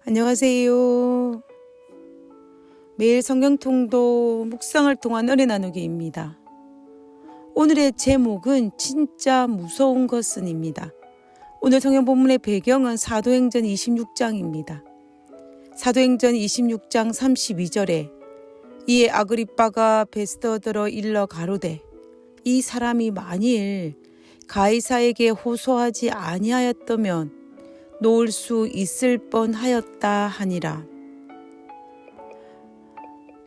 안녕하세요. 매일 성경통독 묵상을 통한 은혜 나누기입니다. 오늘의 제목은 진짜 무서운 것은입니다. 오늘 성경 본문의 배경은 사도행전 26장입니다. 사도행전 26장 32절에 이에 아그리빠가 베스더더러 일러 가로되 이 사람이 만일 가이사에게 호소하지 아니하였다면 놓을 수 있을 뻔하였다 하니라.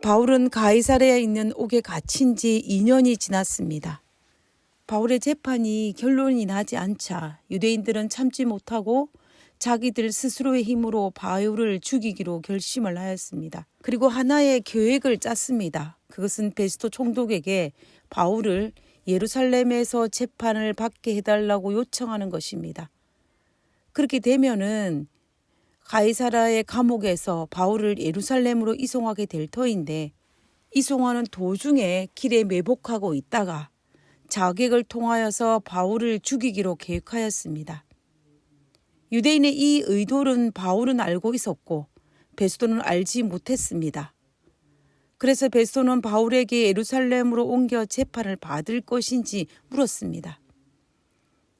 바울은 가이사랴에 있는 옥에 갇힌 지 2년이 지났습니다. 바울의 재판이 결론이 나지 않자 유대인들은 참지 못하고 자기들 스스로의 힘으로 바울을 죽이기로 결심을 하였습니다. 그리고 하나의 계획을 짰습니다. 그것은 베스도 총독에게 바울을 예루살렘에서 재판을 받게 해달라고 요청하는 것입니다. 그렇게 되면은 가이사랴의 감옥에서 바울을 예루살렘으로 이송하게 될 터인데, 이송하는 도중에 길에 매복하고 있다가 자객을 통하여서 바울을 죽이기로 계획하였습니다. 유대인의 이 의도는 바울은 알고 있었고 베스도는 알지 못했습니다. 그래서 베스도는 바울에게 예루살렘으로 옮겨 재판을 받을 것인지 물었습니다.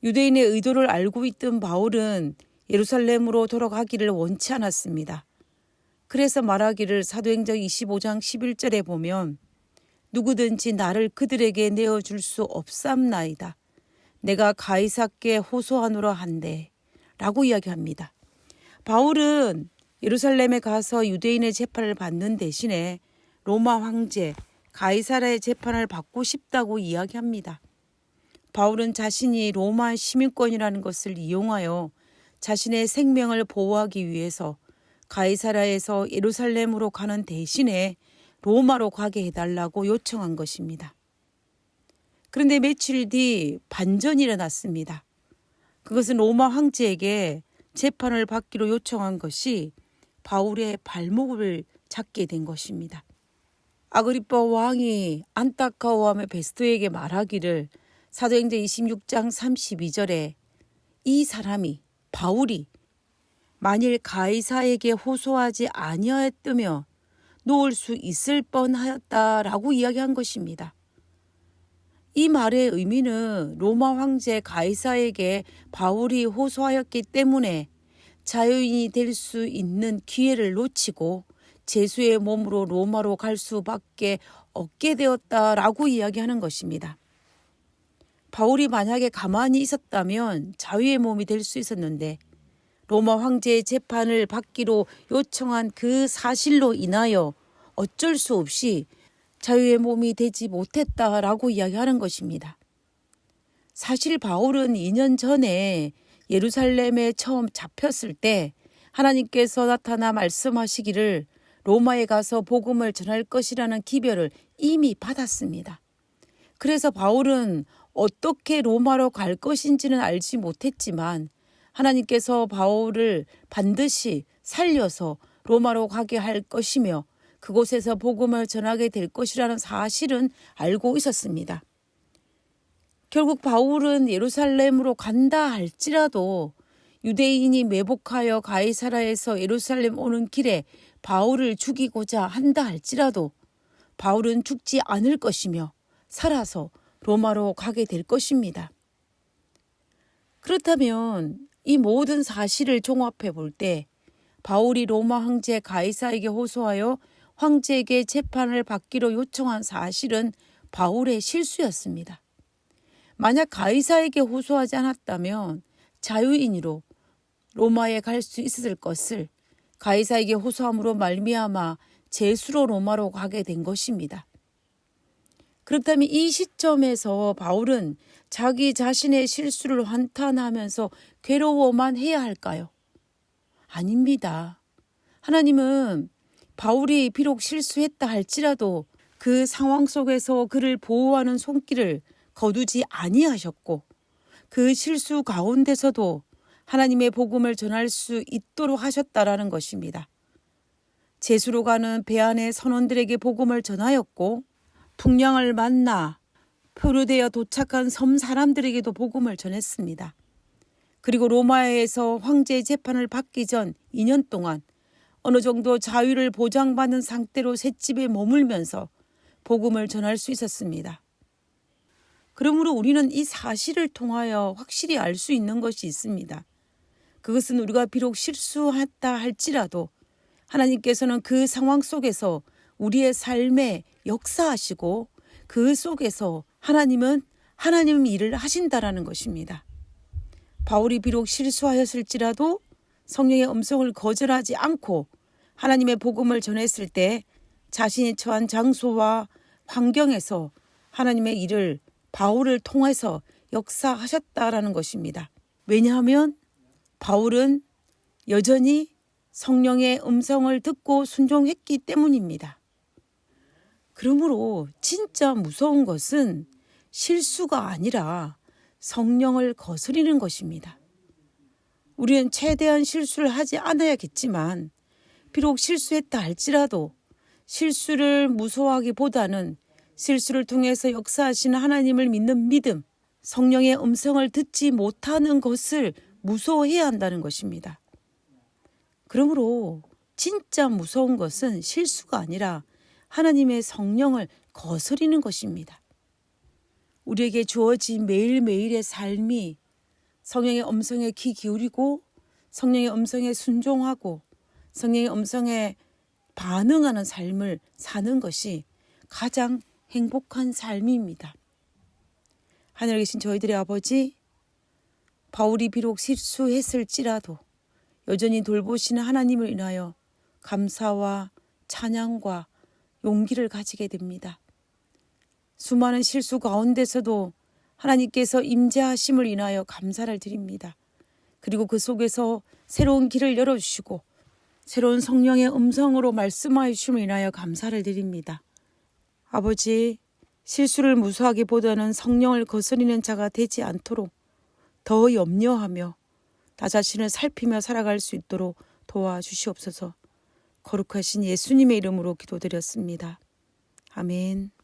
유대인의 의도를 알고 있던 바울은 예루살렘으로 돌아가기를 원치 않았습니다. 그래서 말하기를 사도행전 25장 11절에 보면 누구든지 나를 그들에게 내어줄 수 없삼나이다. 내가 가이사께 호소하노라 한대 라고 이야기합니다. 바울은 예루살렘에 가서 유대인의 재판을 받는 대신에 로마 황제 가이사랴의 재판을 받고 싶다고 이야기합니다. 바울은 자신이 로마 시민권이라는 것을 이용하여 자신의 생명을 보호하기 위해서 가이사랴에서 예루살렘으로 가는 대신에 로마로 가게 해달라고 요청한 것입니다. 그런데 며칠 뒤 반전이 일어났습니다. 그것은 로마 황제에게 재판을 받기로 요청한 것이 바울의 발목을 잡게 된 것입니다. 아그리빠 왕이 안타까워하며 베스도에게 말하기를 사도행전 26장 32절에 이 사람이 바울이 만일 가이사에게 호소하지 아니하였다며 놓을 수 있을 뻔하였다라고 이야기한 것입니다. 이 말의 의미는 로마 황제 가이사에게 바울이 호소하였기 때문에 자유인이 될 수 있는 기회를 놓치고 제수의 몸으로 로마로 갈 수밖에 없게 되었다라고 이야기하는 것입니다. 바울이 만약에 가만히 있었다면 자유의 몸이 될 수 있었는데 로마 황제의 재판을 받기로 요청한 그 사실로 인하여 어쩔 수 없이 자유의 몸이 되지 못했다라고 이야기하는 것입니다. 사실 바울은 2년 전에 예루살렘에 처음 잡혔을 때 하나님께서 나타나 말씀하시기를 로마에 가서 복음을 전할 것이라는 기별을 이미 받았습니다. 그래서 바울은 어떻게 로마로 갈 것인지는 알지 못했지만 하나님께서 바울을 반드시 살려서 로마로 가게 할 것이며 그곳에서 복음을 전하게 될 것이라는 사실은 알고 있었습니다. 결국 바울은 예루살렘으로 간다 할지라도 유대인이 매복하여 가이사랴에서 예루살렘 오는 길에 바울을 죽이고자 한다 할지라도 바울은 죽지 않을 것이며 살아서 로마로 가게 될 것입니다. 그렇다면 이 모든 사실을 종합해 볼 때 바울이 로마 황제 가이사에게 호소하여 황제에게 재판을 받기로 요청한 사실은 바울의 실수였습니다. 만약 가이사에게 호소하지 않았다면 자유인으로 로마에 갈 수 있었을 것을 가이사에게 호소함으로 말미암아 제수로 로마로 가게 된 것입니다. 그렇다면 이 시점에서 바울은 자기 자신의 실수를 한탄하면서 괴로워만 해야 할까요? 아닙니다. 하나님은 바울이 비록 실수했다 할지라도 그 상황 속에서 그를 보호하는 손길을 거두지 아니하셨고 그 실수 가운데서도 하나님의 복음을 전할 수 있도록 하셨다라는 것입니다. 제수로 가는 배 안의 선원들에게 복음을 전하였고 풍랑을 만나 표류되어 도착한 섬 사람들에게도 복음을 전했습니다. 그리고 로마에서 황제의 재판을 받기 전 2년 동안 어느 정도 자유를 보장받는 상태로 셋집에 머물면서 복음을 전할 수 있었습니다. 그러므로 우리는 이 사실을 통하여 확실히 알 수 있는 것이 있습니다. 그것은 우리가 비록 실수했다 할지라도 하나님께서는 그 상황 속에서 우리의 삶에 역사하시고 그 속에서 하나님은 하나님 일을 하신다라는 것입니다. 바울이 비록 실수하였을지라도 성령의 음성을 거절하지 않고 하나님의 복음을 전했을 때 자신이 처한 장소와 환경에서 하나님의 일을 바울을 통해서 역사하셨다라는 것입니다. 왜냐하면 바울은 여전히 성령의 음성을 듣고 순종했기 때문입니다. 그러므로 진짜 무서운 것은 실수가 아니라 성령을 거스리는 것입니다. 우리는 최대한 실수를 하지 않아야겠지만 비록 실수했다 할지라도 실수를 무서워하기보다는 실수를 통해서 역사하시는 하나님을 믿는 믿음, 성령의 음성을 듣지 못하는 것을 무서워해야 한다는 것입니다. 그러므로 진짜 무서운 것은 실수가 아니라 하나님의 성령을 거스리는 것입니다. 우리에게 주어진 매일매일의 삶이 성령의 음성에 귀 기울이고 성령의 음성에 순종하고 성령의 음성에 반응하는 삶을 사는 것이 가장 행복한 삶입니다. 하늘에 계신 저희들의 아버지, 바울이 비록 실수했을지라도 여전히 돌보시는 하나님을 인하여 감사와 찬양과 용기를 가지게 됩니다. 수많은 실수 가운데서도 하나님께서 임재하심을 인하여 감사를 드립니다. 그리고 그 속에서 새로운 길을 열어주시고 새로운 성령의 음성으로 말씀하여 주심을 인하여 감사를 드립니다. 아버지, 실수를 무수하기보다는 성령을 거스리는 자가 되지 않도록 더 염려하며 나 자신을 살피며 살아갈 수 있도록 도와주시옵소서. 거룩하신 예수님의 이름으로 기도드렸습니다. 아멘.